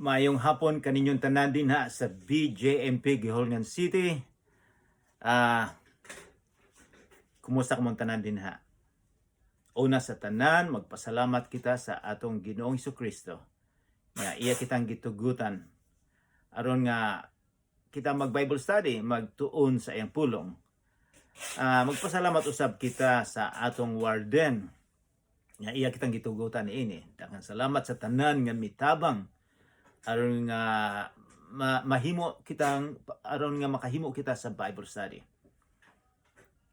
Mayong hapon kaninyong tanan din ha sa BJMP Giholngan City. Kumusta ka mong tanan din ha? Una sa tanan, magpasalamat kita sa atong Ginoong Kristo. Nga iya kitang gitugutan aron nga kita mag-Bible study, magtuon sa iyang pulong. Magpasalamat usab kita sa atong warden. Nga iya kitang gitugutan ini. Daghang salamat sa tanan nga mitabang aron nga makahimo kita sa Bible study.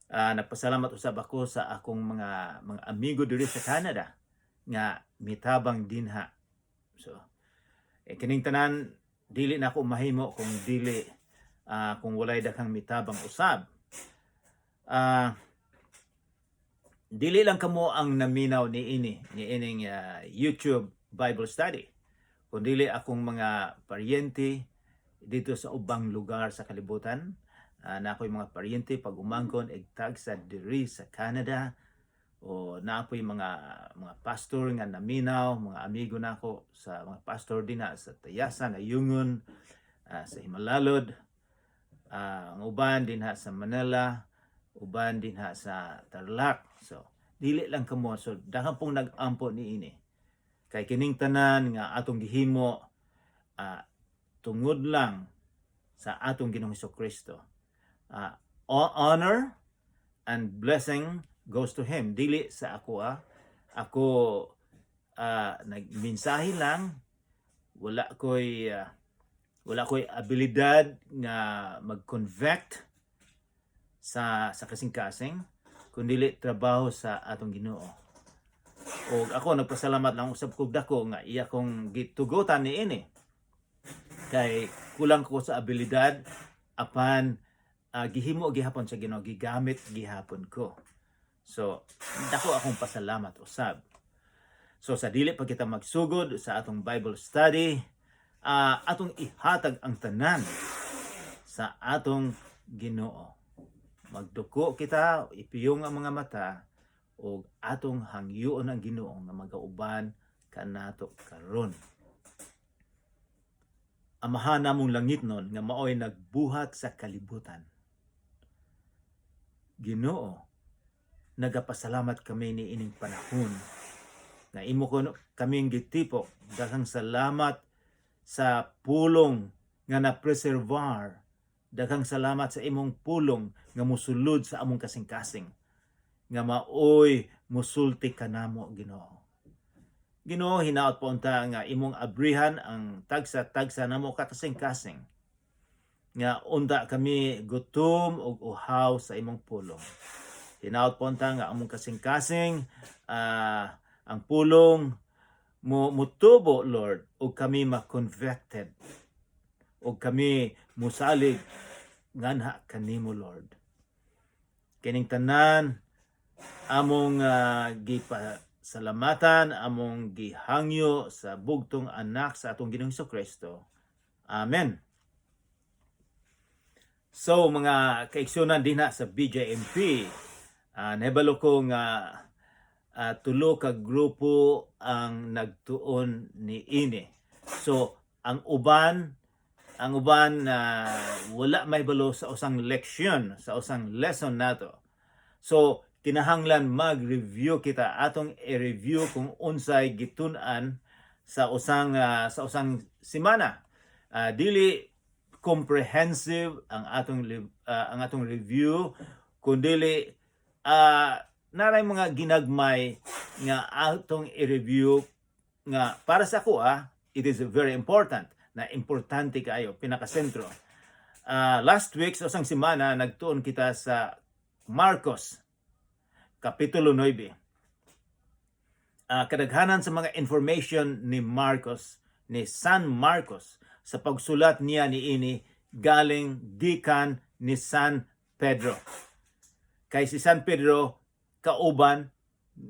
Nagpasalamat usab ako sa akong mga amigo diri sa Canada nga mitabang dinha. So, kining tanan dili na ako mahimo kung dili kung walay daghang mitabang usab. Dili lang kamo ang naminaw ni ining YouTube Bible study, kundi akong mga paryente dito sa ubang lugar sa kalibutan. Na ako'y mga paryente pag umangkon egtag sa diri sa Canada, o na ako'y mga pastor nga naminaw, mga amigo nako sa mga pastor din sa Tayasan, Ayungon, sa Himalalod, ang uban din sa Manila, uban din sa Tarlac. So dili lang kamo, so daghang pong nag-ampo ni ini kay kining tanan nga atong gihimo tungod lang sa atong Ginoong Kristo. Honor and blessing goes to Him. Dili sa ako. Ako nagmensahe lang. Wala ko'y abilidad nga mag-convect sa kasing-kasing, kundi trabaho sa atong Ginoo. O ako nagpasalamat lang usab kog dako nga iya kong gitugutan ni ini. Kay kulang ko sa abilidad, apan gihimo gihapon sa Ginoo, gigamit gihapon ko. So dako akong pasalamat usab. So sa dili pa kita magsugod sa atong Bible study, atong ihatag ang tanan sa atong Ginoo. Magduko kita, ipiyong ang mga mata, o atong hangyoon ang Ginoo nga magauban kanato karon. Amahan namong langit nun nga maoy nagbuhat sa kalibutan. Ginoo, nagapasalamat kami ni ining panahon na imo ko kaming gitipok. Daghang salamat sa pulong nga na-preservar. Daghang salamat sa imong pulong nga musulod sa among kasing-kasing, nga maoy musulti kanamo, Ginoo. Ginoo, hinaot po unta nga imong abrihan ang tagsa-tagsa namo kasing-kasing, nga unta kami gutom og uhaw sa imong pulong. Hinaot po unta nga among kasing-kasing ang pulong mutubo, Lord, og kami ma-convicted, og kami musalig nganha kanimo, Lord. Kining tanan among gipasalamatan, among gihangyo sa bugtong anak sa atong Ginoong Kristo. Amen. So mga kaigsunan din sa BJMP, nahibalo ko nga tulo ka grupo ang nagtuon ni ini. So ang uban wala may balo sa usang leksyon, sa usang lesson nato. So kinahanglan mag-review kita, atong i-review kung unsay gitun-an sa usang semana. Dili comprehensive ang atong review, kundi naray mga ginagmay nga atong i-review nga para sa ako it is very important, na importante kayo, pinakasentro. Last week sa usang semana nagtuon kita sa Marcos Kapitulo 9. Kadaghanan sa mga information ni San Marcos sa pagsulat niya ni ini galing gikan ni San Pedro. Kay si San Pedro kauban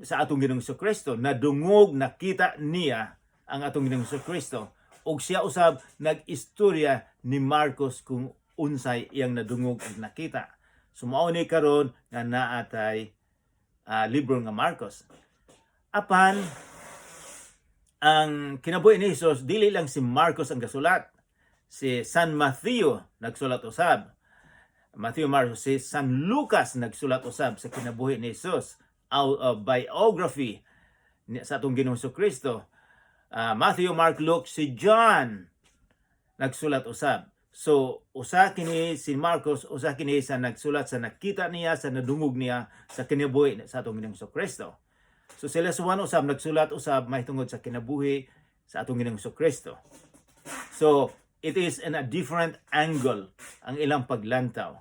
sa atong Ginoong Kristo, nadungog, nakita niya ang atong Ginoong Kristo, ug siya usab nag-istorya ni Marcos kung unsay iyang nadungog ug nakita. Sumao ni karon nga naatay libro nga Marcos. Apan ang kinabuhi ni Jesus dili lang si Marcos ang gasulat, si San Matthew nagsulat usab. Matthew, Marcos, si San Lucas nagsulat usab sa kinabuhi ni Jesus, biography sa atong Ginoong Kristo. Matthew, Mark, Luke, si John nagsulat usab. So usa kini si Marcos, usa kini sa nagsulat sa nakita niya, sa nadungog niya sa kinabuhi sa atong Ginoong Kristo. So sila suwan usab nagsulat usab mahitungod sa kinabuhi sa atong Ginoong Kristo. So it is in a different angle ang ilang paglantaw.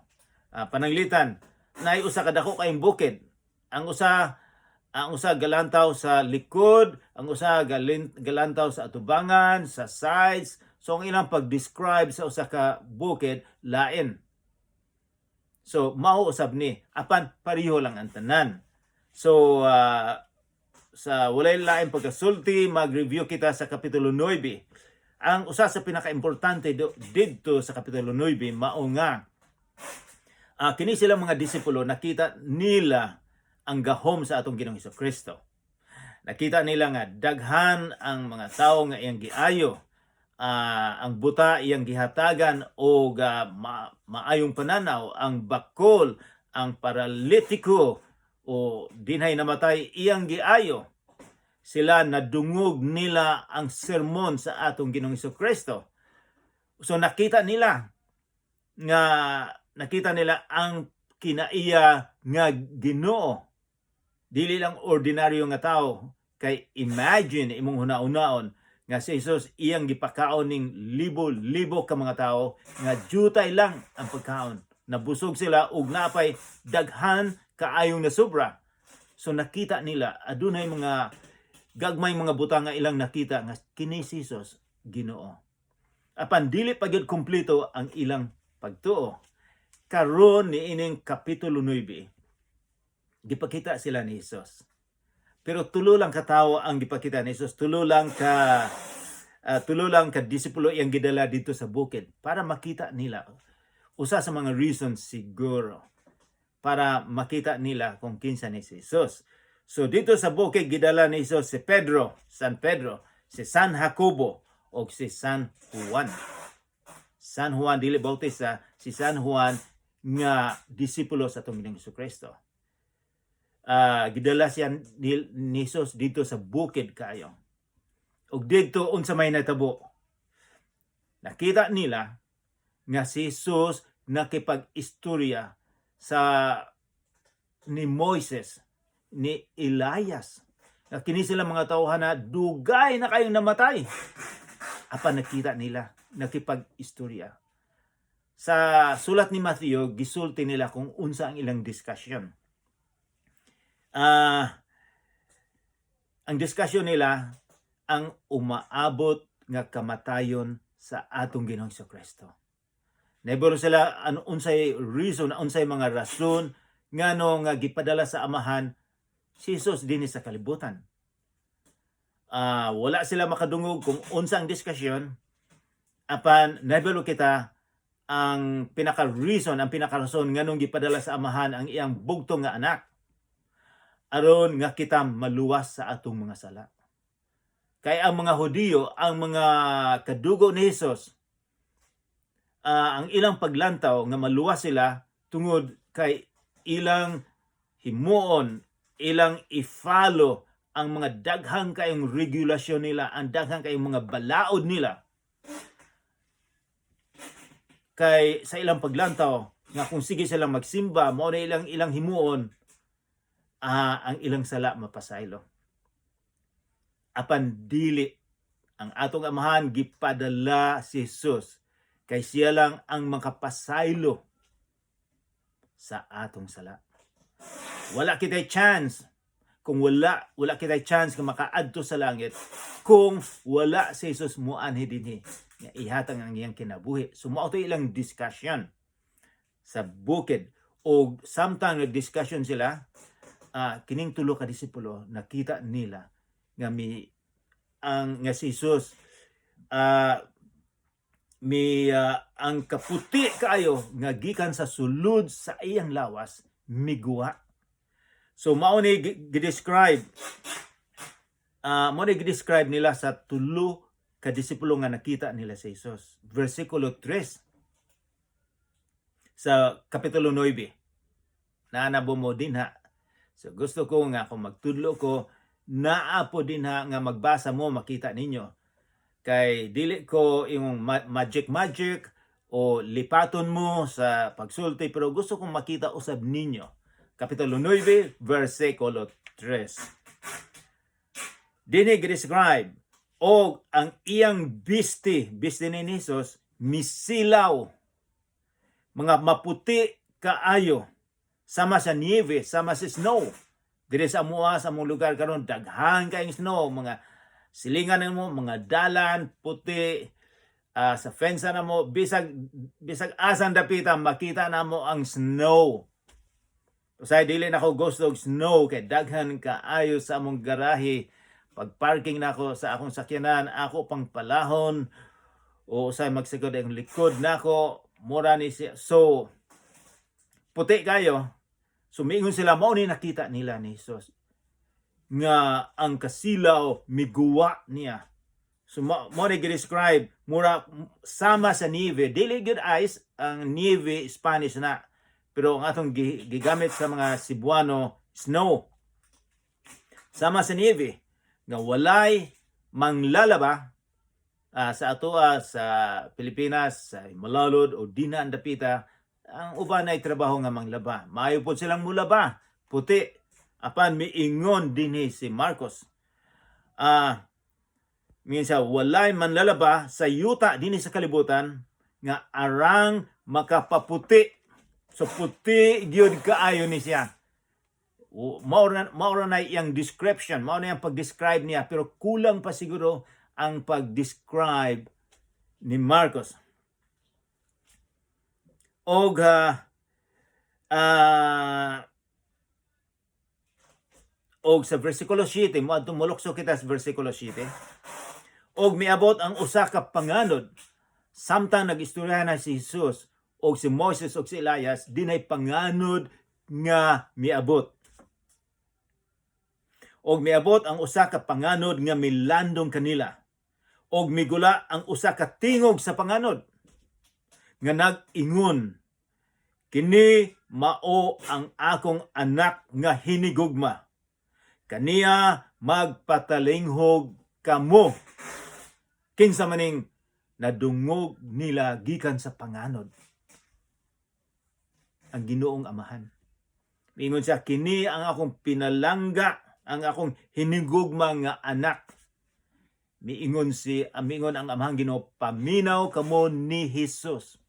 Pananglitan, naay usa ka dako kayong bukid. Ang usa galantaw sa likod, ang usa galantaw sa atubangan, sa sides. So ang ilang pag-describe sa usa ka bukid lain. So mao usab ni apan pareho lang ang tanan. So sa walay lain pagkasulti, mag-review kita sa kapitulo 9. Ang usa sa pinaka-importante dito sa kapitulo 9 mao nga kini silang mga disipulo nakita nila ang gahom sa atong Ginoong Kristo. Nakita nila nga daghan ang mga tawo nga iyang giayo, ang buta iyang gihatagan o maayong pananaw, ang bakol, ang paralitiko o dinhay namatay iyang giayo. Sila nadungog nila ang sermon sa atong Ginoong Kristo. So nakita nila ang kinaiya nga Ginoo. Dili lang ordinaryo nga tao, kay imagine imong hunaon nga si Jesus iyang gipakaon ning libo-libo ka mga tao nga jutay lang ang pagkaon. Nabusog sila ug napay daghan kaayong nasubra. So nakita nila adunay mga gagmay mga buta nga ilang nakita nga kini si Jesus Ginoo. Apan dili pa gyud kumpleto ang ilang pagtuo. Karon ni ining kapitulo 9, gipakita sila ni Jesus. Pero tulo lang ka tawo ang gipakita ni Jesus, tulo lang ka disipulo iyang gidala dito sa bukid para makita nila. Usa sa mga reasons siguro para makita nila kung kinsa ni Jesus. So dito sa bukid gidala ni Jesus si San Pedro, si San Jacobo o si San Juan. San Juan dili Bautista, si San Juan nga disipulo sa atong Ginoong Kristo. Gidala siya ni Jesus dito sa bukid kayo. Ug dito unsa may natabo. Nakita nila nga si Jesus nakipag-istorya sa ni Moises, ni Elias. Kini sila mga tawhan na dugay na kayong namatay. Apan nakita nila nakipag-istorya. Sa sulat ni Matthew, gisulti nila kung unsa ang ilang discussion. Ang discussion nila ang umaabot nga kamatayon sa atong Ginoong Kristo. Naiburo sila unsay reason, unsay mga rason ngano nga gipadala sa amahan si Jesus dinhi sa kalibutan. Wala sila makadungog kung unsa ang discussion. Apan naiburo kita ang pinaka-reason, ang pinaka-rason nganong gipadala sa amahan ang iyang bugtong nga anak. Aron nga kita maluwas sa atong mga sala. Kay ang mga Hudiyo, ang mga kadugo ni Jesus, ang ilang paglantaw nga maluwas sila tungod kay ilang himuon, ilang i-follow ang mga daghang kayong regulasyon nila, ang daghang kayong mga balaod nila. Kay sa ilang paglantaw nga kung sige silang magsimba, mao na ilang himuon, ang ilang sala mapasaylo. Apan dili ang atong amahan gipadala si Jesus kay siya lang ang makapasaylo sa atong sala. Wala kitay chance kung wala kitay chance nga makaadto sa langit kung wala si Jesus muanhi dinhi nga ihatag ang iyang kinabuhi. So mao to ilang discussion sa bukid o samtang nag-discussion sila, kining tulo ka disipulo nakita nila nga nga si Jesus ang kaputi kaayo nga gikan sa sulod sa iyang lawas miguwa. So mao ni gi-describe mo describe nila sa tulo ka disipulo nga nakita nila sa Jesus. Versikulo 3 sa kapitulo 9. Naanabo mo din ha. So gusto ko nga kung magtudlo ko, naapo din ha nga magbasa mo, makita ninyo. Kay dili ko yung magic o lipaton mo sa pagsulti, pero gusto kong makita usab ninyo. Kapitulo 9, versikulo 3. Dini describe o ang iyang bisti ni Jesus, misilaw, mga maputi kaayo, sama sa nieve, sama sa snow. Dire sa among lugar karon daghan kayong snow, mga silingan mo, mga dalan puti, sa fence na mo, bisag asan dapitan makita na mo ang snow. Usay dili na ko gusto og snow kay daghan kaayo sa among garahe. Pag parking na ako sa akong sakyanan, ako pang palahon o usay magsigod ang likod nako, mura ni siya. So puti kayo. Sumingon sila, mao ni nakita nila ni Jesus nga ang kasilaw miguwa niya. So mo ni describe mura sama sa nieve. Dili good ice ang nieve Spanish na, pero ang atong gigamit sa mga Cebuano, snow. Sama sa nieve nga walay manglalaba sa atoa sa Pilipinas, sa Malalod o Dina Andapita. Ang uban ay trabaho nga manglaba. Maayo po silang mulaba, puti. Apan miingon dinhi si Marcos. Minsan walay manlalaba sa yuta dinhi sa kalibutan nga arang makapaputi. So puti gyud kaayo ni siya. Maura na iyang description, maura na iyang pag-describe niya, pero kulang pa siguro ang pag-describe ni Marcos. Og sa versikulo 7, mo adtong mulukso kita sa versikulo 7. Og miabot ang usa ka panganod samtang nagistorya na si Jesus og si Moses og si Elias, dinay panganod nga miabot. Og miabot ang usa ka panganod nga milandong kanila. Og migula ang usa ka tingog sa panganod nga nag-ingon, kini mao ang akong anak nga hinigugma. Kaniya magpatalinghog kamo. Kinsa maning nadungog nila gikan sa panganod. Ang Ginoong Amahan. Ingon siya, kini ang akong pinalangga, ang akong hinigugma nga anak. Miingon ang Amahang Ginoo, paminaw kamo ni Jesus.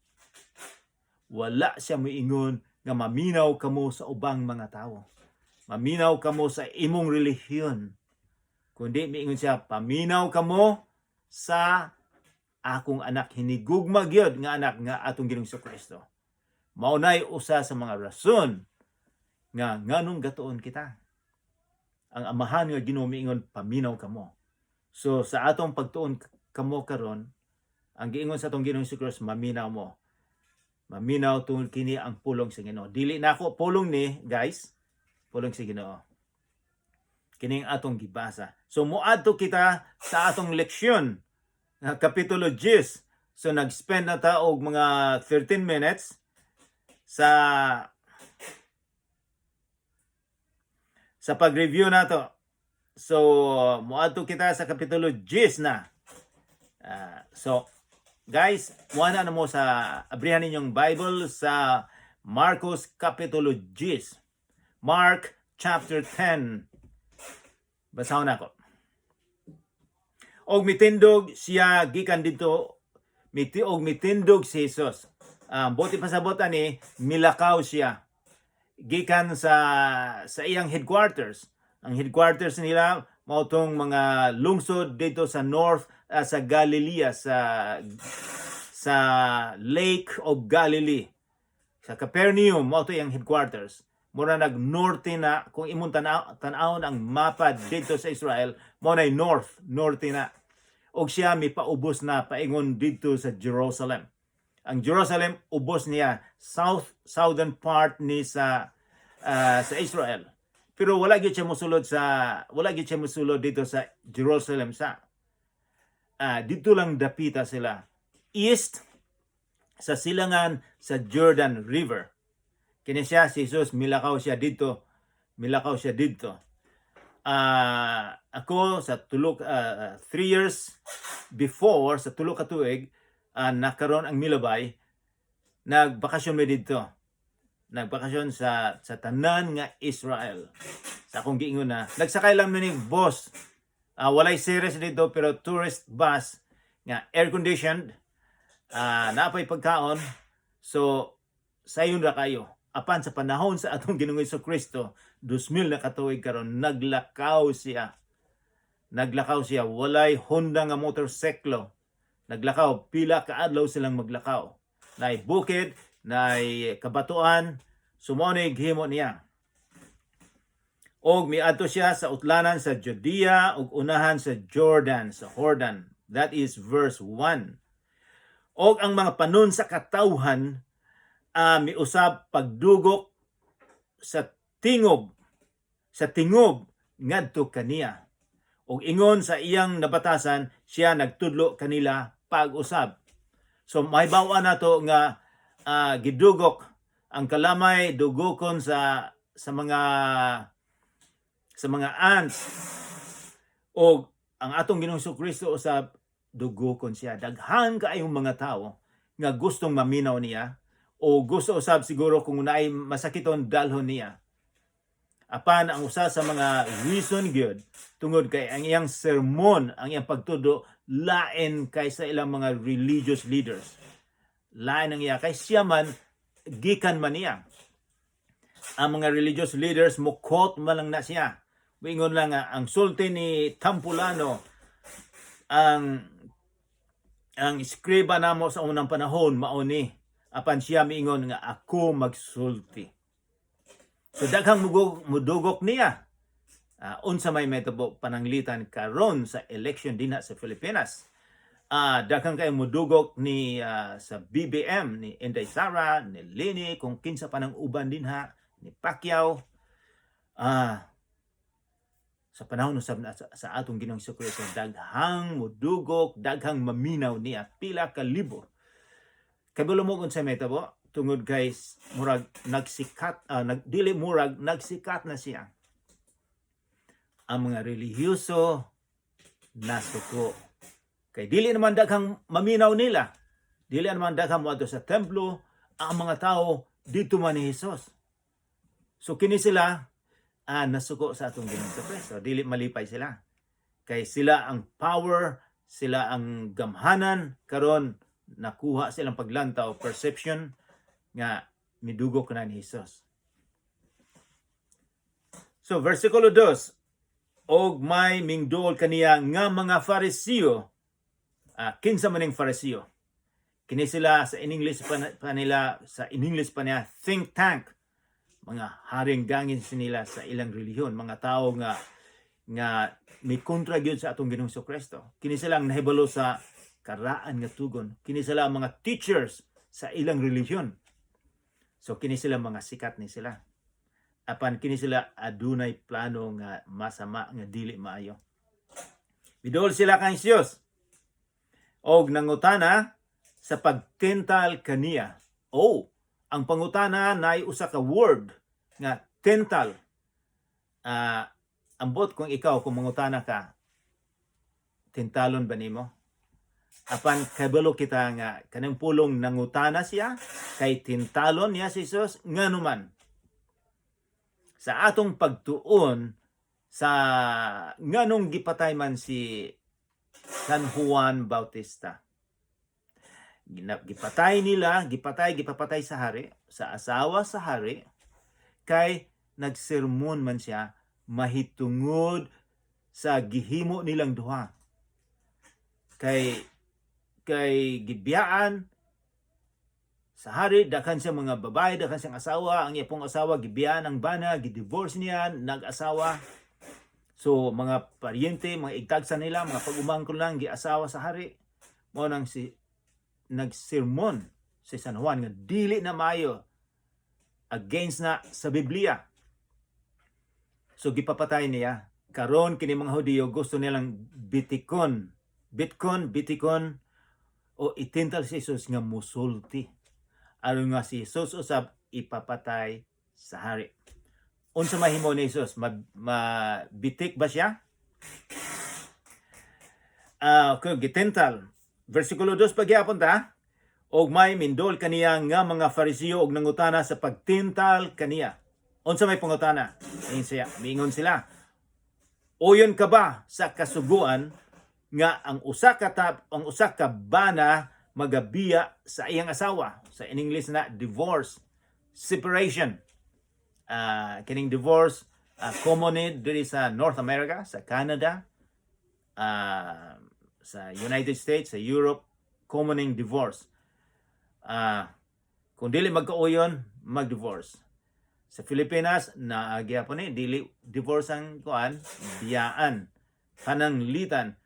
Wala siya moingon nga maminaw kamo sa ubang mga tao. Maminaw kamo sa imong relihiyon. Kundi miingon siya, paminaw kamo sa akong anak. Hinigugma gyud nga anak nga atong Ginoong Kristo. Maunay usa sa mga rason nga nganong gatuon kita. Ang Amahan nga Ginoo miingon, paminaw kamo. So sa atong pagtuon kamo karon, ang giingon sa atong Ginoong Kristo, maminaw mo. Maminaw tungod kini ang pulong sa Ginoo. Dili na ako pulong ni, guys. Pulong sa Ginoo. Kini ang atong gibasa. So moadto kita sa atong leksyon, kapitulo 10. So nag-spend na ta og mga 13 minutes sa pag-review nato. So moadto kita sa kapitulo 10 na. So guys, wala na mo sa abrihan ninyong Bible sa Marcos Kapitulo 10. Mark chapter 10. Basahon ako. Og mitindog siya gikan dito, mitindog si Jesus. Buti pa sa bota ni, milakaw siya. Gikan sa iyang headquarters. Ang headquarters nila, mao tong mga lungsod dito sa north, sa Galilee, sa Lake of Galilee. Sa Capernaum, mao to yung headquarters. Mura nag-norte na, kung imong tanawon ang mapa dito sa Israel, mao na north na. Og siya mipaubos na paingon dito sa Jerusalem. Ang Jerusalem ubos niya southern part ni sa Israel. Pero wala gyud siya mosulod dito sa Jerusalem sa dito lang dapita sila east sa silangan sa Jordan River. Kini siya si Jesus milakaw siya dito. Ako sa 3 years before sa tulo ka tuig nakaron ang milabay, nagbakasyon mi dito. Nagbakasyon sa tanan nga Israel. Sa akong giingon na nagsakay lang mi ni boss. Walay series dito pero tourist bus nga air conditioned, napay pagkaon. So sayon ra kayo. Apan sa panahon sa atong Ginoong Jesucristo 2000 na katuig karon naglakaw siya, walay Honda nga motorsiklo. Naglakaw pila ka adlaw silang maglakaw. Nay bukid, nay kabatuan, sumonig himo niya. Og miadto siya sa utlanan sa Judea ug unahan sa Jordan, sa Jordan. That is verse 1. Og ang mga panon sa katawhan miusab pagdugok sa tingob ngadto kaniya. Og ingon sa iyang nabatasan, siya nagtudlo kanila pag-usab. So mahibaw nato nga gidugok ang kalamay dugokon sa mga ants. Og ang atong Ginoong Jesucristo usab dugokon siya. Daghan kaayong mga tao nga gustong maminaw niya o gusto usab siguro kung naay masakiton dalhon niya. Apan ang usa sa mga reason gyud tungod kay ang iyang sermon, ang iyang pagtudo lain kaysa ilang mga religious leaders. Lain ang iya kay siya man gikan man niya. Ang mga religious leaders mo quote man lang na siya. Wingon lang nga ang sulti ni Tampulano, ang iskriba namo sa unang panahon mao ni. Apan siya miingon nga ako magsulti. So daghang mudugok niya. Unsa may metabo pananglitan karon sa election dinha sa Pilipinas. Daghang kay mudugok ni sa BBM ni Inday Sara, ni Lini, kung kinsa pa nang uban dinha, ni Pacquiao. Sa panahon usab sa atong Ginoong Jesucristo, daghang mudugok, daghang maminaw niya, pila ka libo. Kabalo mo kung sa metabo, tungod kay murag nagsikat, nagsikat na siya. Ang mga relihiyoso nasuko. Kay dili naman daghang maminaw nila. Dili naman daghang moadto sa templo, ang mga tao dito man ni Hesus. So kini sila nasuko sa atong Ginoong Jesucristo. Dili malipay sila. Kay sila ang power, sila ang gamhanan karon nakuha silang paglantaw, perception nga midugok na ni Hesus. So versikulo 2, og may mingdol kaniya nga mga Fariseo. Kinsa maning Fariseo? Kini sila sa in-English pa niya think tank. Mga haring gangin nila sa ilang relihiyon, mga tao nga may kontra gyud sa atong Ginoong Jesucristo. Kini sila ang nahibalo sa karaan nga tugon. Kini sila ang mga teachers sa ilang relihiyon. So kini sila mga sikat ni sila. Apan kini sila adunay plano nga masama nga dili maayo. Bidol sila kang Diyos. Og nangutana sa pagtental kaniya. Ang pangutana nay usa ka word nga tental. Ambot kung ikaw kung mangutana ka, tentalon ba nimo? Apan kabalo kita nga kanang pulong nangutana siya kay tintalon niya si Jesus nganuman. Sa atong pagtuon sa nganong gipatay man si San Juan Bautista. Gipapatay sa hari, sa asawa sa hari, kay nagsermon man siya mahitungod sa gihimo nilang duha. Kay gibiyaan sa hari, daghan siya mga babae, daghan siyang asawa, ang iyang asawa gibiyaan ang bana, gidivorce niya, nag-asawa. So mga paryente, mga igtagsa nila, mga pag-umangkon lang giasawa sa hari. Mao nang nagsermon si San Juan nga dili na maayo against na sa Biblia. So gipapatay niya. Karon kini mga Hudiyo gusto nilang bitikon o itintal si Jesus nga musulti. Aron nga si Jesus usab ipapatay sa hari. Unsa mahimo ni Jesus? Mabitik ba siya? Okay, gitintal. Versikulo 2 pagyapon ta. Og may mindol kaniya nga mga Fariseo og nangutana sa pagtintal kaniya. Unsa may pangutana? Mingon sila. Oyon ka ba sa kasuguan nga ang usa ka bana magabiya sa iyang asawa? Sa in English na divorce, separation. Kining divorce common diri sa North America, sa Canada, sa United States, sa Europe, common ning divorce. Kung dili magkauyon, mag-divorce. Sa Pilipinas, naagyapon ni dili divorce ang kuan, biyaan, pananglitan.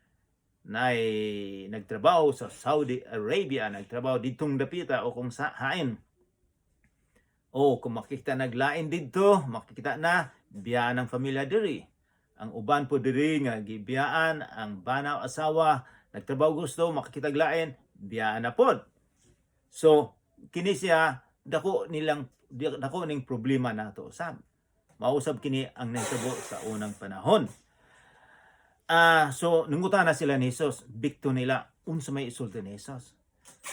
Nagtrabaho sa Saudi Arabia, nagtrabaho ditong dapita o kung sa hain. O kung makikita naglain dito, makikita na biyaan ang pamilya diri. Ang uban po diri nga gibiyaan ang banaw asawa, nagtrabaho gusto, makikita lain, biyaan na pod. So kini siya dako ning problema nato usab. Mausab kini ang nahitabo sa unang panahon. So nungutan na sila ni Jesus, bikto nila unsa may isulti ni Jesus.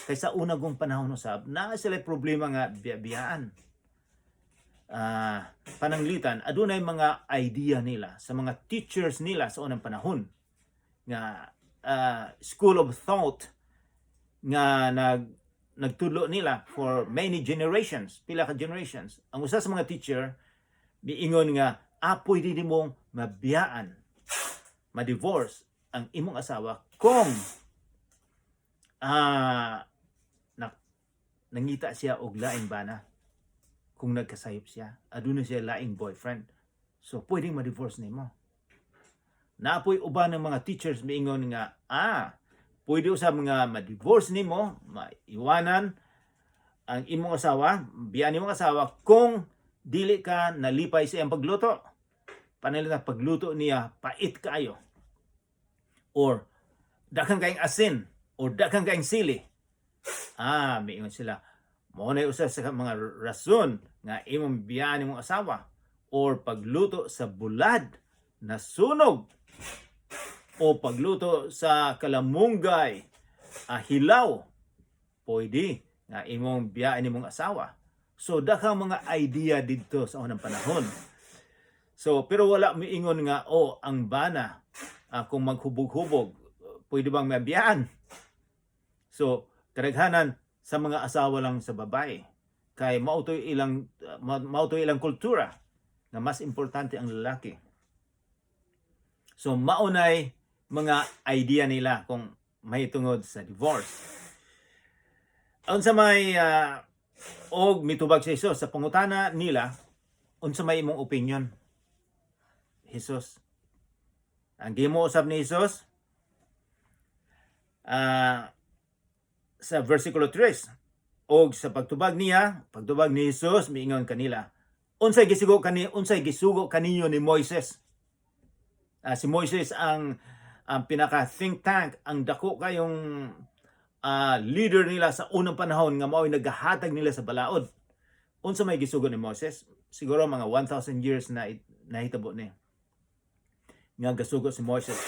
Kay sa unang panahon usab na sila problema nga biyaan. Pananglitan, adunay mga idea nila sa mga teachers nila sa unang panahon nga school of thought nga nagtudlo nila for many generations, pila ka generations. Ang usa sa mga teacher miingon nga pwede nimong mabiyaan, ma-divorce ang imong asawa kung nangita siya og laing bana. Kung nagkasayop siya, aduna siya laing boyfriend. So pwedeng ma-divorce nimo. Naapoy uban ng mga teachers miingon nga pwede usab nga ma-divorce nimo, maiwanan ang imong asawa, biyan imong asawa kung dili ka nalipay sa iyang pagluto. Panila na pagluto niya pait kaayo. Or daghang kaayong asin or daghang kaayong sili. Miingon sila. Mao na usa sa mga rason nga imong biyan imong asawa or pagluto sa bulad na sunog o pagluto sa kalamunggay, hilaw, pwede nga imong biyaan imong asawa. So daghang mga idea dito sa unang panahon. So pero wala miingon nga ang bana kung maghubog-hubog pwede bang mabiyaan? So kadaghanan sa mga asawa lang sa babae kay mautoy ilang kultura na mas importante ang lalaki. So maunay mga idea nila kung may tungod sa divorce. Unsa may og mitubag sa Jesus sa pangutana nila, unsa may imong opinion? Jesus. Ang gimo usab ni Jesus sa versikulo 3 og sa pagtubag ni Jesus miingon kanila, unsay gisugo kaninyo ni Moises? Si Moises ang pinaka think tank, ang dako kayong leader nila sa unang panahon nga mao'y naghahatag nila sa balaod. Unsa may gisugo ni Moses? Siguro mga 1,000 years na nahitabo ni nga gasugo si Moses.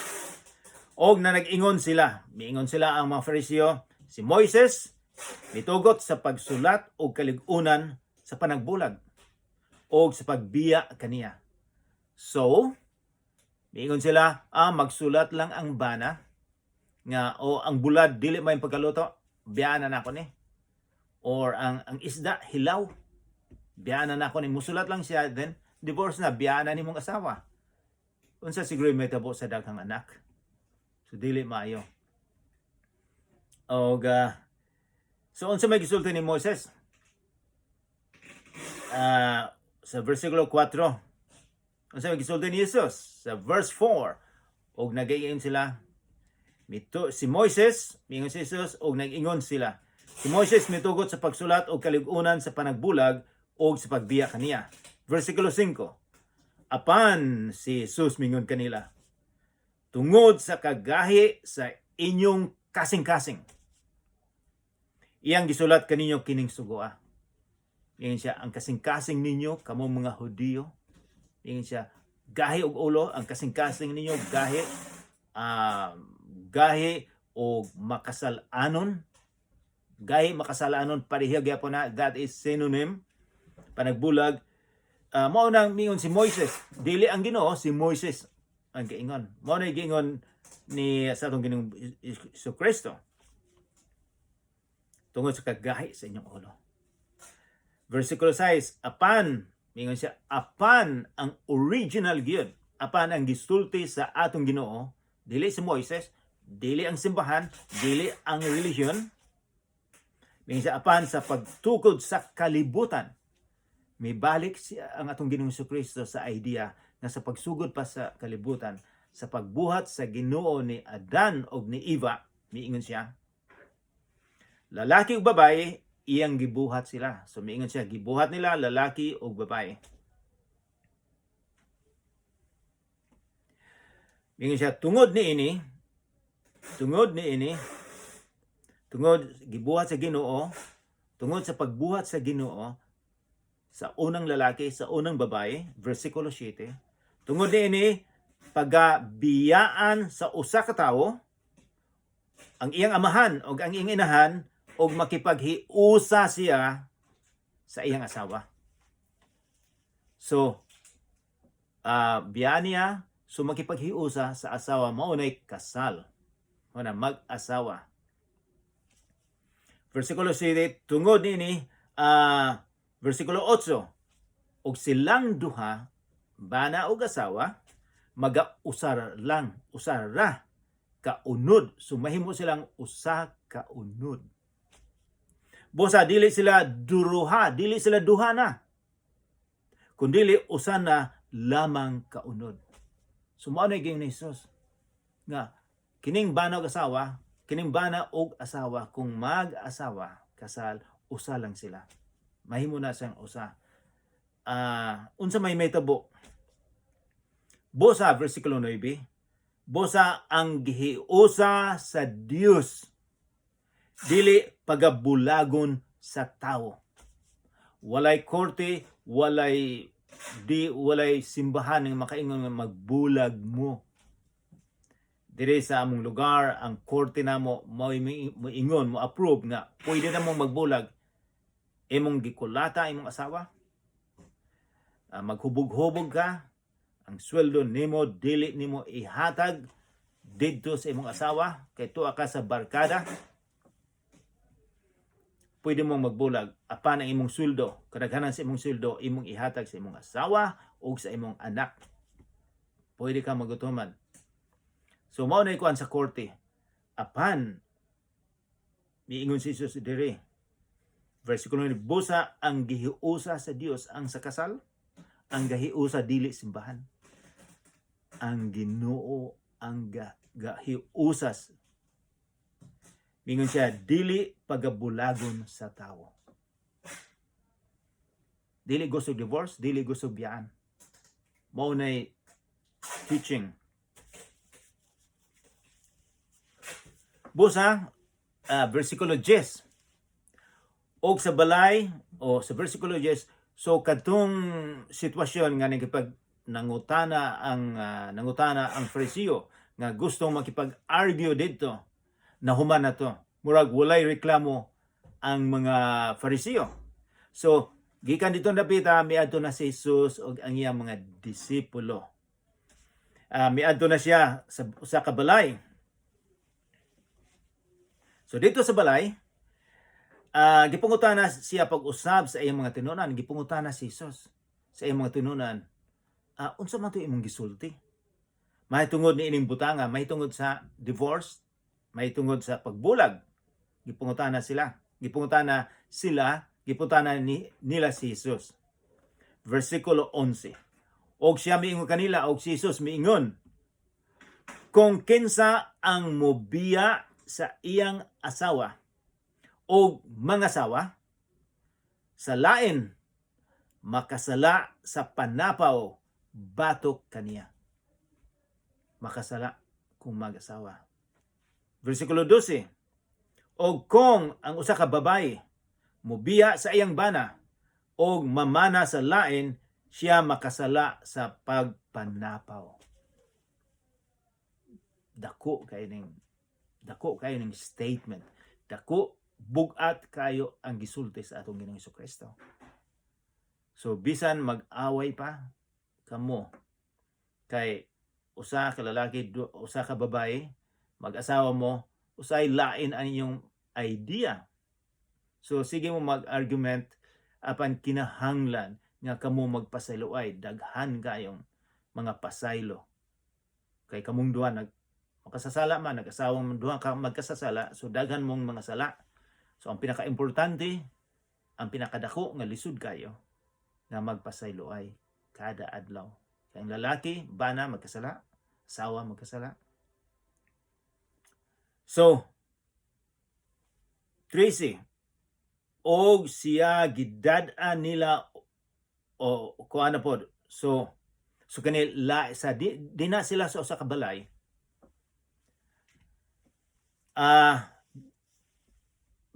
Og na nag-ingon sila, miingon sila ang mga Fariseo, si Moises mitugot sa pagsulat og kalig-unan sa panagbulag og sa pagbiya kaniya. So, miingon sila, magsulat lang ang bana nga ang bulad dili may pagkaluto, biyaan na nako ni. Or ang isda hilaw, biyaan na nako ni. Musulat lang siya, then divorce na, biyaan na nimong asawa. Unsa siguro may tabo sa daghang anak. So dili maayo. Og so unsa may gisulti ni Moses? Sa versikulo 4. Unsa may gisulti ni Jesus? Sa verse 4. Og nag-iingon sila si Moises, miingon si Jesus, og nag-ingon sila. Si Moises mitugot sa pagsulat og kalig-unan sa panagbulag og sa pagbiya kaniya. Versikulo 5. Apan si Jesus mingon kanila, tungod sa kagahi sa inyong kasing-kasing, iyang gisulat kaninyo kining sugoa. Ingon siya, ang kasing-kasing ninyo, kamo mga Hudiyo, ingon siya, gahi og ulo, ang kasing-kasing ninyo, gahi o makasalanon, pareha gyapon na, that is synonym, panagbulag. Mao nang mingon si Moises, dili ang Ginoo, si Moises ang giingon. Mao na giingon ni sa atong Ginoong Kristo, tungod sa kagahi sa inyong ulo. Versikulo 6, apan, mingon siya, apan ang original gyud, apan ang gisulti sa atong Ginoo, dili si Moises, dili ang simbahan, dili ang religion. Mingon siya, apan sa pagtukod sa kalibutan, may balik siya ang atong Ginoong Kristo sa idea na sa pagsugod pa sa kalibutan, sa pagbuhat sa Ginoo ni Adan o ni Eva, miingon siya, lalaki ug babaye, iyang gibuhat sila. So miingon siya, gibuhat nila lalaki o babae. Miingon siya, tungod gibuhat sa Ginoo, tungod sa pagbuhat sa Ginoo, sa unang lalaki, sa unang babae, versikulo 7, tungod niini, pagabiyaan sa usa ka tawo, ang iyang amahan o ang iyang inahan, o makipaghiusa siya sa iyang asawa. So, biyaan niya, so makipaghiusa sa asawa, maunay kasal. Mauna, mag-asawa. Versikulo 7, tungod nini, versikulo 8, og silang duha, bana og asawa, maga-usara kaunod. So mahimo silang usa kaunod. Bosa, dili sila duha na, kundili usa na lamang kaunod. So mao na gyud ni Jesus nga kining bana og asawa, kung mag-asawa, kasal, usa lang sila. Mahimo na siyang usa. Unsa may tabo? Bosa, versikulo 9, bosa ang gihiusa sa Dios, dili pagabulagon sa tawo. Walay korte, walay simbahan nga makaingon nga magbulag mo. Dire sa among lugar, ang korte namo mo approve nga pwede na mo magbulag. Imong gikulata imong asawa, maghubog-hubog ka, ang sweldo nimo dili nimo ihatag didto sa imong asawa, kay tuwa ka sa barkada, pwede mong magbulag. Apan ang imong sweldo, kadaghanan sa imong sweldo, imong ihatag sa imong asawa o sa imong anak. Pwede ka magutuman. So mao na ikuan sa korte. Apan miingon si Jesus diri, versikulo 9, busa ang gihiusa sa Dios ang sa kasal, ang gahiusa dili simbahan. Ang Ginoo ang gahiusas. Mingon siya, dili pagabulagon sa tawo. Dili gusto divorce, dili gusto biyaan. Mao nay teaching. Busa, versikulo 10. Og sa balay, o sa versikulo 10, so katong sitwasyon nga nagipag nangutana ang Fariseo nga gustong makipag-argue dito, nahuman na to. Murag walay reklamo ang mga Fariseo. So, gikan dito napita, miadto na si Jesus o ang iyang mga disipulo. Miadto na siya sa kabalay. So, dito sa balay, gipungutana siya pag-usab sa iyang mga tinunan. Gipungutana si Jesus sa iyang mga tinunan. Unsa man to imong gisulti? Mahitungod ni ining butanga, mahitungod sa divorce, mahitungod sa pagbulag. Gipungutana nila si Jesus. Versikulo 11. Og siya miingon kanila, og si Jesus miingon, kung kinsa ang mobiya sa iyang asawa o mangasawa, sa lain makasala sa panapaw batok kaniya. Makasala kung mag-asawa. Versikulo 12. Og kung ang usa ka babae mubiya sa iyang bana og mamana sa lain, siya makasala sa pagpanapaw. Dako kayo ning statement. Dako bugat kayo ang gisulti sa atong Ginoong Hesukristo. So bisan mag-away pa kamo kay usa ka lalaki, usa ka babae, mag-asawa mo, usay lain ang inyong idea. So sige mo mag-argument apan kinahanglan nga kamo magpasaylo ay daghan kayong mga pasaylo. Kay kamong duha makasasala man, nag-asawang duha ka magkasasala, so daghan mong mga sala. So ang pinaka-importante, ang pinakadako nga lisod kayo nga magpasaylo ay kada adlaw. Kay ang lalaki, bana magkasala, asawa magkasala. So, 13. Og siya gidad-an nila o kuana pod. So kanila sa di na sila sa usa ka balay.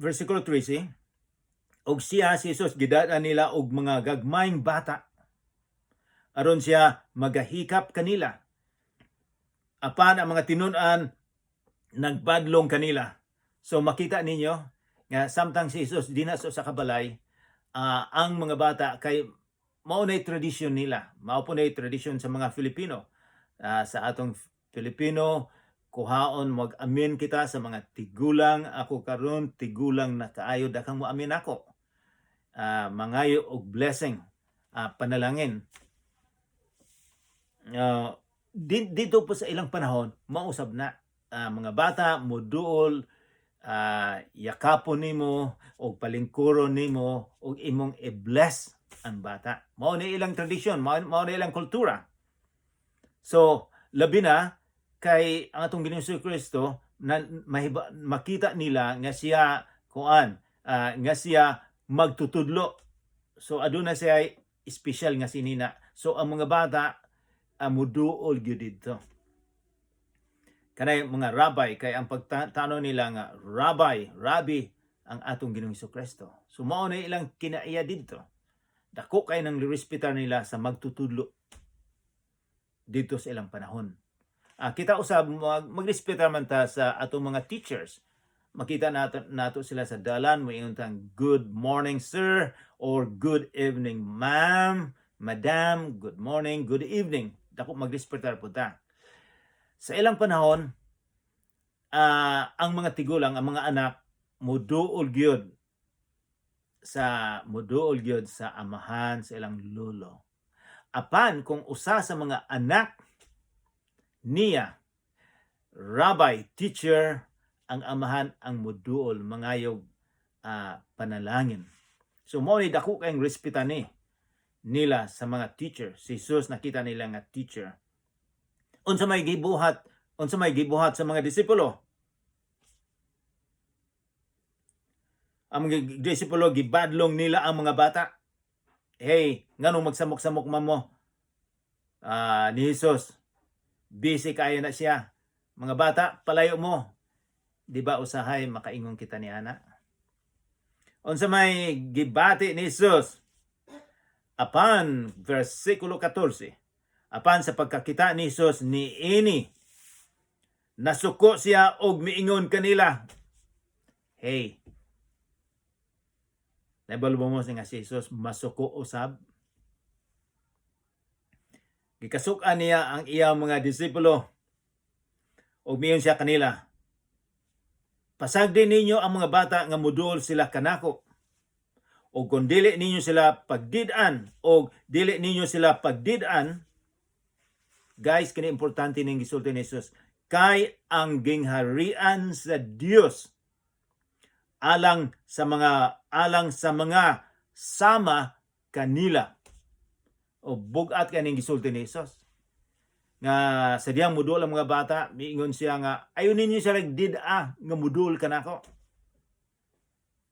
Versikulo 13. Og siya si Jesus gidad-an nila og mga gagmayng bata aron siya magahikap kanila. Apan ang mga tinun-an nagbadlong kanila. So makita ninyo nga samtang si Jesus di na sa kabalay, ang mga bata kay mao nay tradisyon nila. Mao po nay tradisyon sa mga Filipino. Sa atong Filipino, kuhaon mag-amin kita sa mga tigulang. Ako karon tigulang na kaayo dakang mo amin ako. Mangayo og blessing, panalangin. Dito po sa ilang panahon, mausab na mga bata moduol, yakapon nimo og palingkuron nimo og imong i-bless ang bata. Mao na ilang tradisyon, mao na ilang kultura. So labi na kay ang atong Ginoong Jesucristo na makita nila nga siya nga siya magtutudlo. So aduna siya special nga sinina. So ang mga bata muduol gyud didto. Kanay mga rabbi, kay ang pagtanaw nila nga rabbi ang atong Ginoong Jesucristo. So mao na ilang kinaiya didto. Dako kay nang respetar nila sa magtutudlo dito sa ilang panahon. Kita usab magrespetar man ta sa atong mga teachers. Makita nato sila sa dalan, moingon tang good morning sir or good evening ma'am, madam, good morning, good evening. Dako magrespetar po ta. Sa ilang panahon, ang mga tigulang, ang mga anak muduol gyud sa amahan sa ilang lolo. Apan kung usa sa mga anak niya rabbi, teacher, ang amahan ang muduol mangayog panalangin. So mao ni dako kayong respetan nila sa mga teacher. Si Jesus nakita nila nga teacher. Unsa may gibuhat sa mga disipulo? Ang mga disipulo gibadlong nila ang mga bata. Hey, nganong magsamok-samok mo ni Jesus? Busy kayo na siya. Mga bata, palayo mo. Di ba usahay makaingon kita ni ana? Unsa may gibati ni Jesus? Apan versikulo 14. Apan sa pagkakita ni Jesus niini, nasuko siya og miingon kanila. Hey, naibalo mo nga si Jesus masuko usab? Gikasukan niya ang iyang mga disipulo og miingon siya kanila, pasagdi ninyo ang mga bata nga muduol sila kanako. O kung dili ninyo sila pagdid-an o dili ninyo sila pagdid-an, guys, kini importante ning gisulti ni Jesus, kay ang gingharian sa Dios alang sa mga sama kanila. O bugat kaning gisulti ni Jesus nga sa diyang muduol ang mga bata, miingon siya nga ayon ninyo sila did-a nga muduol kanako.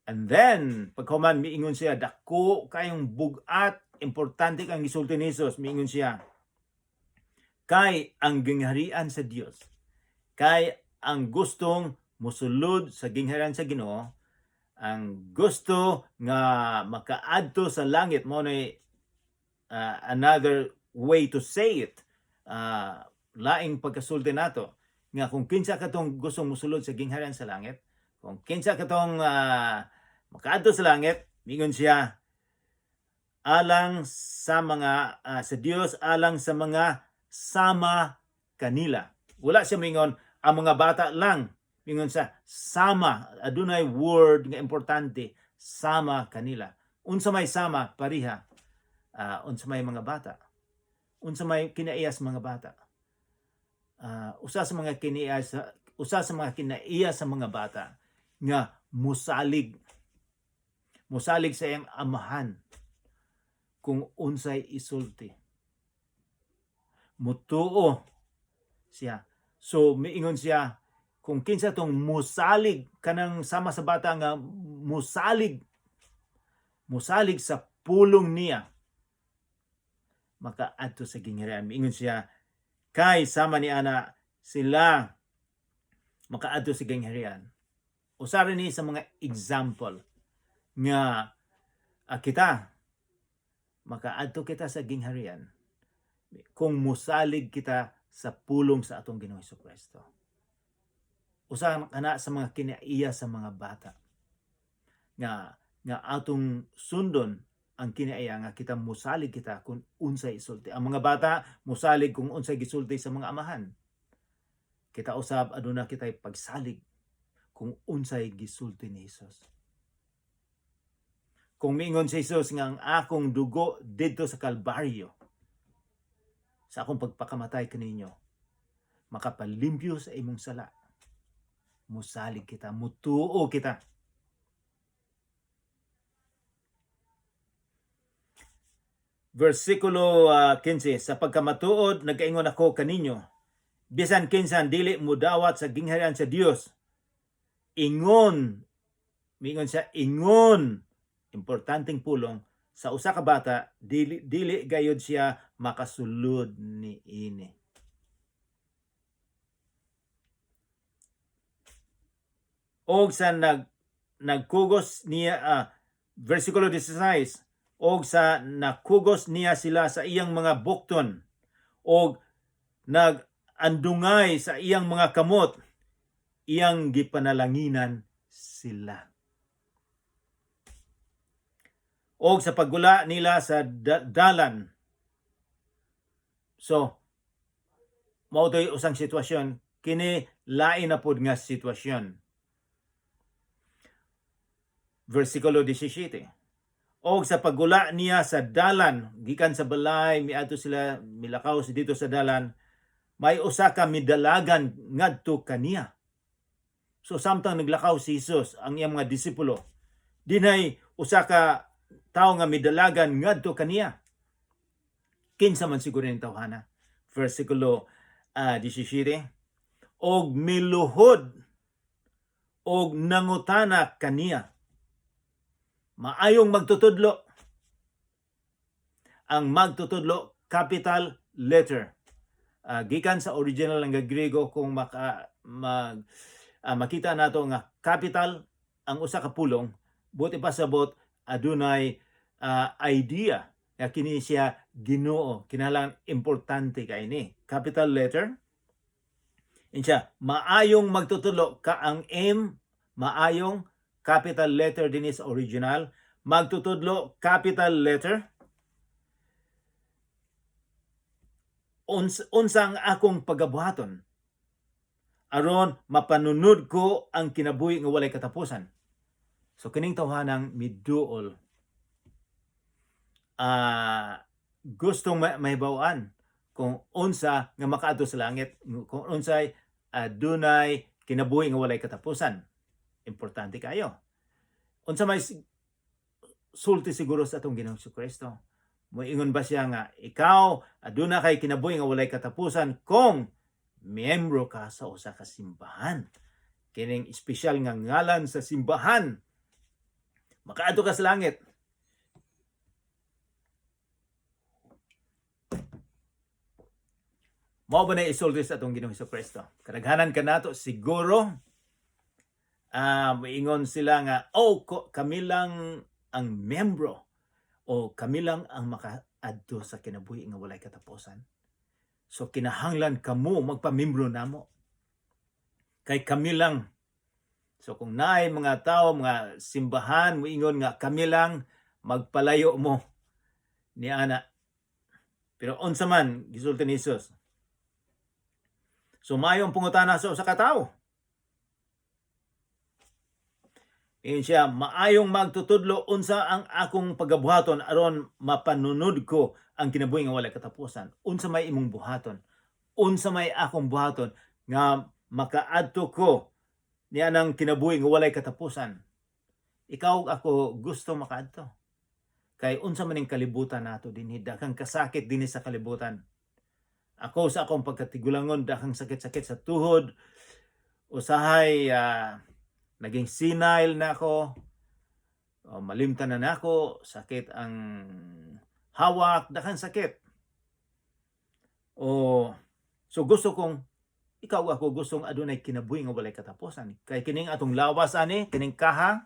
And then, paghuman, miingon siya, dako kayong bugat, importante kang gisulti ni Jesus, miingon siya, kay ang gingharian sa Dios, kay ang gustong musulod sa gingharian sa Ginoo, ang gusto nga makaadto sa langit mo na another way to say it, laing pagkasulti nato nga kung kinsa katong gustong musulod sa gingharian sa langit, kung kinsa katong makaadto sa langit, mingon siya alang sa mga sa Dios, alang sa mga sama kanila. Wala siya mingon ang mga bata lang, mingon sa sama, adunay word nga importante, sama kanila. Unsa may sama pariha, unsa may mga bata, unsa may kinaiya sa mga bata, usa sa mga kinaiya sa mga bata nga musalig sa iyang amahan kung unsay isulti, mutuo siya. So miingon siya kung kinsa tong musalig kanang sama sa bata nga musalig sa pulong niya, makaadto sa gingharian. Miingon siya kay sama ni ana sila makaadto sa gingharian. Usa ni sa mga example nga kita makaadto kita sa gingharian kung musalig kita sa pulong sa atong Ginoong Hesukristo. Usa kana sa mga kinaiya sa mga bata nga atong sundon ang kinaiya nga kita musalig kita kung unsay isulti. Ang mga bata musalig kung unsay gisulti sa mga amahan. Kita usab aduna kitay pagsalig kung unsay gisulti ni Hesus. Kung miingon si Jesus nga ang akong dugo didto sa Kalbaryo, sa akong pagpakamatay kaninyo, makapalimpyo sa imong sala, musalig kita, mutuo kita. Versikulo 15, sa pagkamatuod nagaingon ako kaninyo, bisan kinsan dili mudawat sa gingharian sa Dios, ingon siya, ingon, importanteng pulong sa usa ka bata, dili gayud siya makasulod ni ini. Og sa nagkugos niya, versikulo 16, og sa nakugos niya sila sa iyang mga bukton, og nagandungay sa iyang mga kamot, iyang gipanalanginan sila. Og sa paggula nila sa dalan. So, mao to'y usang sitwasyon, kini lain na pod nga sitwasyon. Versikulo 17. Og sa paggula niya sa dalan, gikan sa balay, miadto sila, milakaw dito sa dalan, may usa ka midalagan ngadto kaniya. So samtang naglakaw si Jesus, ang iyang mga disipulo, dinay usa ka tao nga midalagan ngadto kaniya. Kinsa man siguro ning tawhana? Versikulo 17. Og miluhod og nangutana kaniya. Maayong magtutudlo. Ang magtutudlo, capital letter. Gikan sa original nga Griego, kung makita nato nga capital ang usa ka pulong, buti pasabot adunay idea nga kini siya Ginoo, kinahanglan importante kay ni. Capital letter. Insya, maayong magtutudlo ka ang M, maayong capital letter din is original. Magtutudlo, capital letter. Unsang akong pagabuhaton aron mapanunod ko ang kinabuhi nga walay katapusan. So kining tawhanang miduol, gustong mahibaw-an kung unsa nga makaadto sa langit, kung unsay adunay kinabuhi nga walay katapusan. Importante kayo. Unsa may sulti siguro sa atong Ginoong Jesucristo? Moingon ba siya nga ikaw aduna kay kinabuhi nga walay katapusan kung miyembro ka sa usa ka simbahan? Kining espesyal nga ngalan sa simbahan, makaadto ka sa langit. Mao ba na isulti sa atong Ginoong Hesukristo? Kadaghanan ka nato siguro moingon sila nga kami lang ang membro o kami lang ang makaadto sa kinabuhi nga walay katapusan. So kinahanglan kamo magpamembro namo. Kay kami lang. So kung naay mga tao, mga simbahan moingon nga kami lang magpalayo mo ni ana. Pero unsa man gisulti ni Jesus? So mayong pangutana sa usa ka tawo. Ingon siya, maayong magtutudlo unsa ang akong pagabuhaton aron mapanunod ko ang kinabuhi nga walay katapusan. Unsa may imong buhaton? Unsa may akong buhaton nga makaadto ko niya ng kinabuhi nga walay katapusan? Ikaw ako gusto makaadto. Kay unsa man ning kalibutan nato dinhi, daghang kasakit dinhi sa kalibutan. Ako sa akong pagkatigulangon, daghang sakit-sakit sa tuhod. Usahay naging senile na ako. Malimtan na ako, sakit ang hawak, daghang sakit. So gusto kong ikaw ako gustong adunay kinabuhi nga walay katapusan. Kay kining atong lawas ani, kining kaha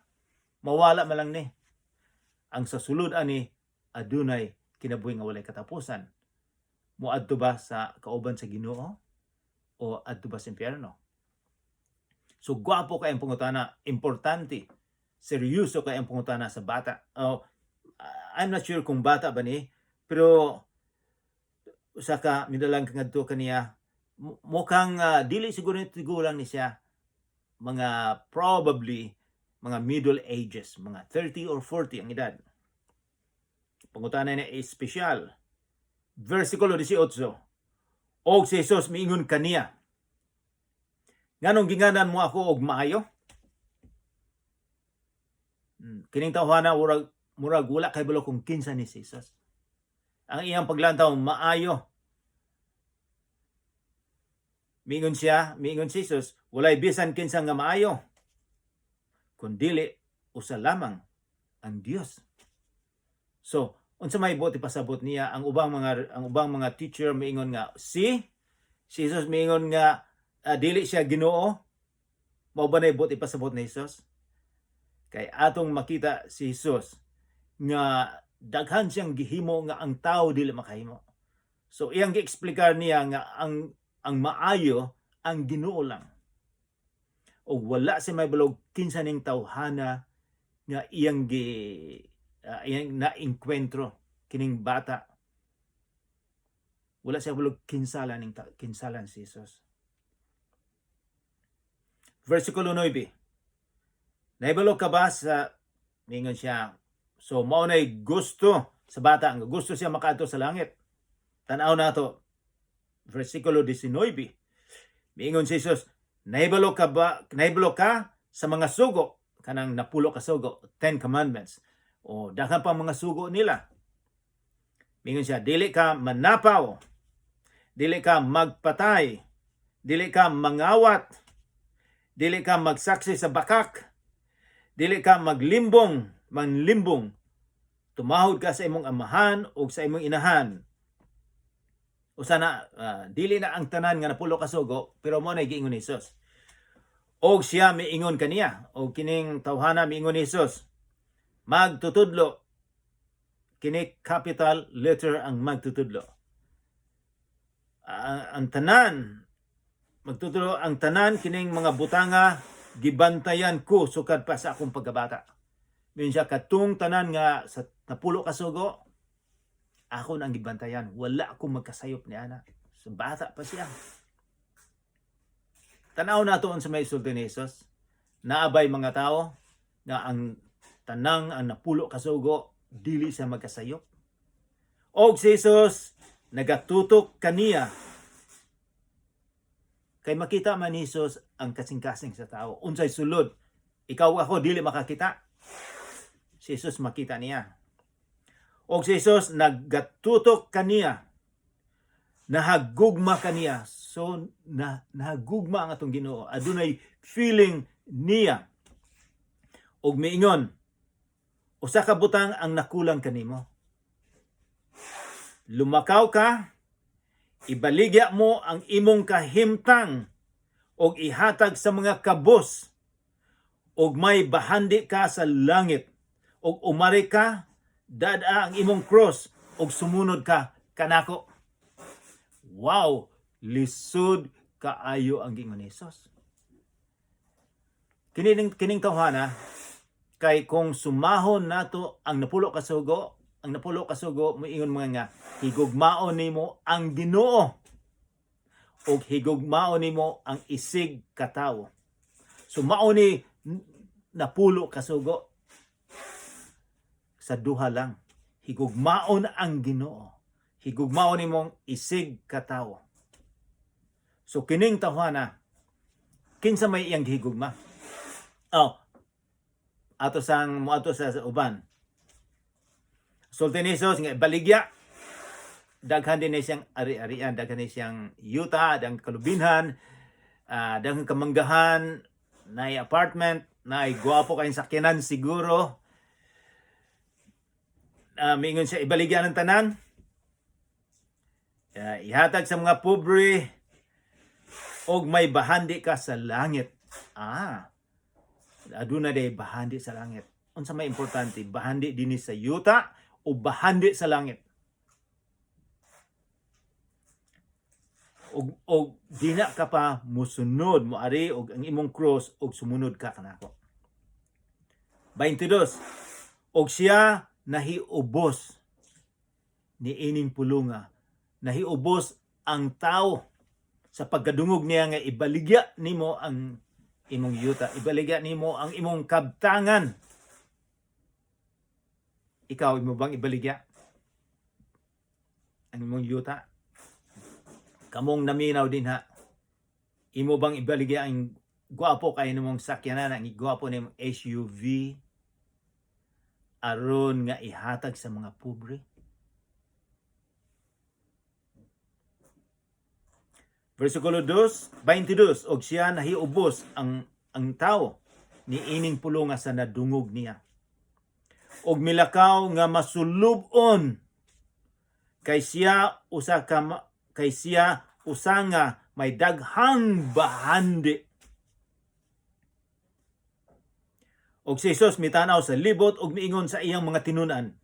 mawala man lang ni. Ang sa sulod ani adunay kinabuhi nga walay katapusan. Moadto ba sa kauban sa Ginoo o adto ba sa impyerno? So gwapo kay ang pangutana, importante, seryoso kay ang pangutana sa bata. I'm not sure kung bata ba ni, pero usa ka midalang ngadto kaniya, mukhang dili siguro tigulang ni siya, mga probably mga middle ages, mga 30 or 40 ang edad. Pangutana niya is special. Versikulo 18. Og si Jesus miingon kaniya, nganong ginganan mo ako og maayo? Kining tawhana murag wala kay balo kung kinsa ni Jesus. Ang iyang paglantaw maayo. Miingon si Jesus, walay bisan kinsa nga maayo, kundili usa lamang ang Dios. So unsa may buti pasabot niya ang ubang mga teacher miingon nga si Jesus miingon nga dili siya Ginoo. Mao ba nay buti pasabot ni Jesus? Kay atong makita si Jesus nga daghan siyang gihimo nga ang tao dili makahimo. So iyang gi-explicar niya nga ang maayo ang Ginoo lang. O wala si may balog kinsa ning tawhana nga iyang na-enkwentro kining bata. Wala siya bulog kinsalan si Jesus. Versikulo 9. Naibalo ka ba sa mingon siya, so mao nay gusto sa bata, ang gusto siya makaadto sa langit. Tan-aw nato versikulo 19. Mingon si Jesus, naibalo ka sa mga sugo, kanang napulo ka sugo, 10 commandments. O daghang pa mga sugo nila. Mingon siya, dili ka manapaw, dili ka magpatay, dili ka mangawat, dili ka magsaksi sa bakak, dili ka manlimbong, tumahod ka sa imong amahan o sa imong inahan. O sana, dili na ang tanan nga napulo ka sugo, pero mo na giingon ni Jesus. Og siya miingon kaniya, o kining tawhana miingon ni Jesus, magtutudlo. Kini capital letter ang magtutudlo. Ang tanan, magtutudlo ang tanan kining mga butanga gibantayan ko sukad pa sa akong pagkabata. Minsan katong tanan nga sa napulo ka sugo, ako nang gibantayan. Wala akong magkasayop ni ana. So bata pa siya. Tanaw na tuon sa may sulti ni Jesus. Naabay mga tao nga ang tanang ang napulo ka sugo, dili siya magkasayop. Og si Jesus nagatutok kaniya. Kay makita man ni Jesus ang kasing-kasing sa tao. Unsay sulod, ikaw ako dili makakita. Si Jesus makita niya. Og si Jesus nagatutok kaniya. Nahagugma kaniya. So nahagugma ang atong Ginoo. Adunay feeling niya. Og miingon, usa ka butang ang nakulang kanimo. Lumakaw ka, ibaligya mo ang imong kahimtang og ihatag sa mga kabos, og may bahandi ka sa langit, og umari ka, dada ang imong cross, og sumunod ka kanako. Wow! Lisod kaayo ang gingon ni Jesus. Kining tawhana, kay kung sumahon nato ang napulo ka sugo, ang napulo ka sugo moingon mga nga higugmaon nimo ang Ginoo ug higugmaon nimo ang isig ka tawo. So mao ni napulo ka sugo sa duha lang. Higugmaon ang Ginoo. Higugmaon nimong isig ka tawo. So kining tawhana, kinsa may iyang higugma? Ato sa uban. Sulti ni Jesus nga baligya, daghan din na siyang ari-arian, daghan din siyang yuta, daghang kalubinhan, daghang kamanggahan, na apartment, na gwapo kayong sakyanan siguro. Mingon siya ibaligya ng tanan, ihatag sa mga pobre, og may bahandi ka sa langit. Aduna day bahandi sa langit. Unsa may importante, bahandi dinhi sa yuta o bahandi sa langit. Og dina ka pa musunod moari og ang imong cross og sumunod ka kanako. 22. Og siya nahiubos ni ining pulunga. Nahiubos ang tao sa pagkadungog niya nga ibaligya nimo ang imong yuta, ibaligya nimo ang imong kabtangan. Ikaw, imo bang ibaligya ang imong yuta? Kamong naminaw din ha. Imo bang ibaligya ang gwapo kay nimong sakyanan, ang gwapo nimong SUV aron nga ihatag sa mga pobre? Versikulo 22, og siya nahiubos ang tao ni ining pulunga sa nadungog niya. Og milakaw nga masulubon kay siya usa nga may daghang bahandi. Og si Jesus mitanaw sa libot og miingon sa iyang mga tinunan,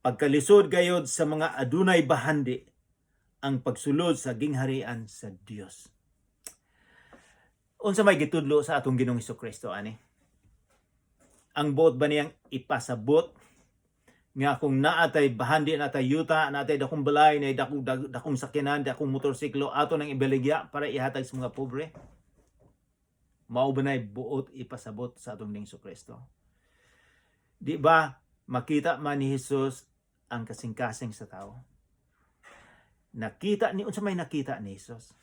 pagkalisod gayod sa mga adunay bahandi ang pagsulod sa gingharian sa Dios. Unsa may gitudlo sa atong Ginoong Hesukristo ani? Ang buot ba niyang ipasabot nga kung naatay bahandi, natay yuta, natay dakong balay, nay dakong sakyanan, dakong motorsiklo, ato nang ibaligya para ihatag sa mga pobre? Mao ba nay buot ipasabot sa atong Ginoong Hesukristo? Di ba makita man ni Jesus ang kasing-kasing sa tao? Unsa may nakita ni Jesus?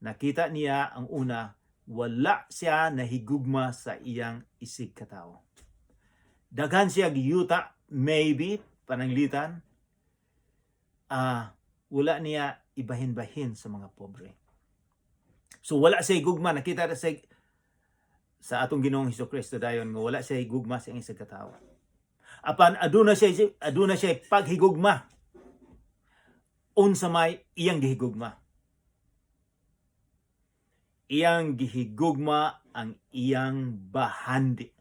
Nakita niya ang una, wala siya nahigugma sa iyang isig katao. Daghan siya giyuta, maybe pananglitan. Wala niya ibahin-bahin sa mga pobre. So wala siya higugma, nakita siya sa atong Ginoong Hesukristo dayon nga wala siya higugma sa iyang isig katao. Apan aduna siya paghigugma. Unsa may iyang gihigugma? Iyang gihigugma ang iyang bahandi.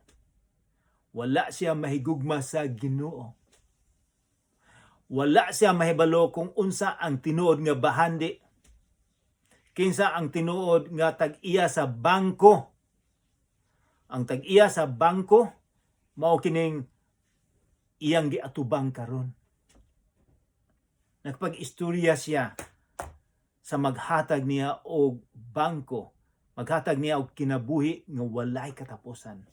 Wala siya mahigugma sa Ginoo. Wala siya mahibalo kung unsa ang tinuod nga bahandi. Kinsa ang tinuod nga tag-iya sa bangko. Ang tag-iya sa bangko mao kining iyang giatubang karon. Nagpag-istorya siya sa maghatag niya og bangko, maghatag niya og kinabuhi nga walay katapusan.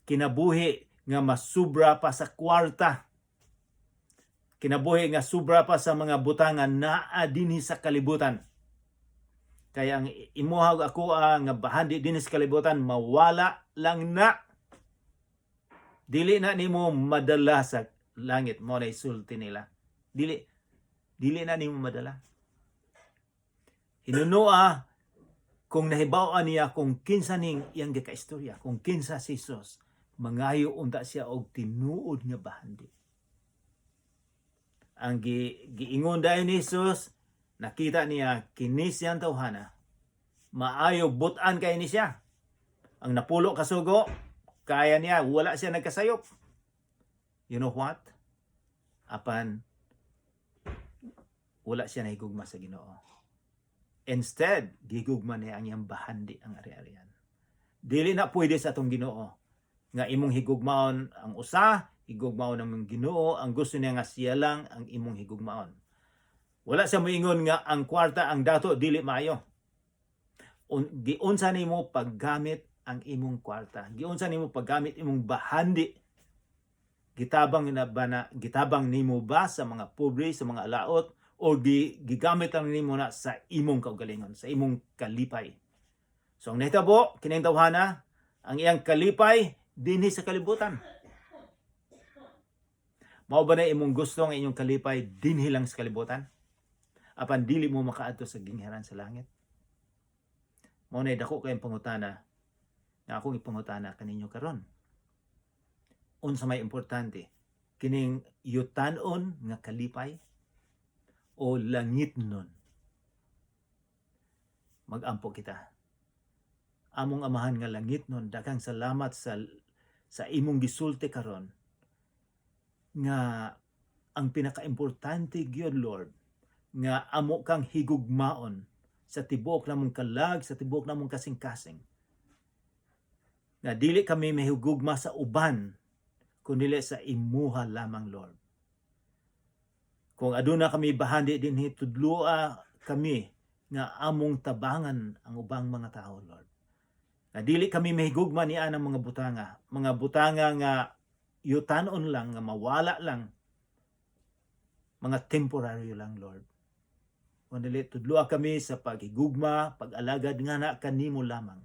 Kinabuhi nga masubra pa sa kwarta. Kinabuhi nga subra pa sa mga butangan naa dinhi sa kalibutan. Kaya ang imuhag ako nga bahandi dinhi sa kalibutan mawala lang na. Dili na nimo madala sa langit, mo na isulti nila. Dili na nimo madala. Hinunoa kung nahibaw-an niya kung kinsa ning iyang gikaistorya, kung kinsa si Jesus, mangayo unta siya og tinuod nga bahandi. ang giingon dahil ni Jesus, nakita niya kini siyang tawhana. Maayo butan kay ni siya. Ang napulo kasugo, kaya niya, wala siya nagkasayop. You know what? Apan, wala siya nahigugma sa Ginoo. Instead, gigugma niya ang iyang bahandi ang ari-arian. Dili na pwede sa atong Ginoo nga imong higugmaon ang usa, higugmaon ang Ginoo, ang gusto niya nga siya lang ang imong higugmaon. Wala siya moingon nga ang kwarta, ang dato, dili maayo. Giunsa nimo paggamit ang imong kwarta. Giunsa nimo paggamit imong bahandi. Gitabang nimo ba sa mga pobre, sa mga alaot, o gigamit lang nimo na sa imong kaugalingon, sa imong kalipay. So ang nahitabo kining tawhana, ang iyang kalipay dinhi sa kalibutan. Mao ba na imong gusto nga inyong kalipay dinhi lang sa kalibutan? Apan dili mo makaadto sa ginghiranan sa langit? Mao na dako kayong pangutana na akong ipangutana kaninyo karon. Unsa may importante, kining yutanon nga kalipay o langitnon? Magampo kita. Among amahan nga langitnon, daghang salamat sa imong gisulti karon nga ang pinakaimportante gyud, Lord, nga amo kang higugmaon sa tibuok namong kalag, sa tibuok namong kasing-kasing. Na dili kami mahigugma sa uban, kundi sa imuha lamang, Lord. Kung aduna kami bahandi dinhi, tudloa kami nga among tabangan ang ubang mga tao, Lord. Na dili kami mahigugma niya ng mga butanga nga yutanon lang, nga mawala lang, mga temporary lang, Lord. Kundi tudloa kami sa paghigugma, pag-alagad nga na kanimo lamang.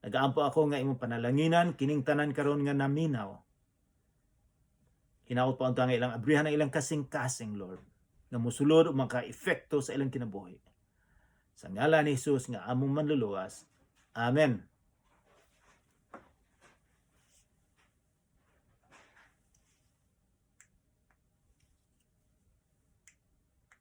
Nagaampo ako nga imong panalanginan, kining tanan karon nga naminaw. Hinaot pa unta nga ilang abrihan ang ilang kasing-kasing, Lord, nga musulod o maka-epekto sa ilang kinabuhi. Sa ngalan ni Jesus nga among manluluwas. Amen.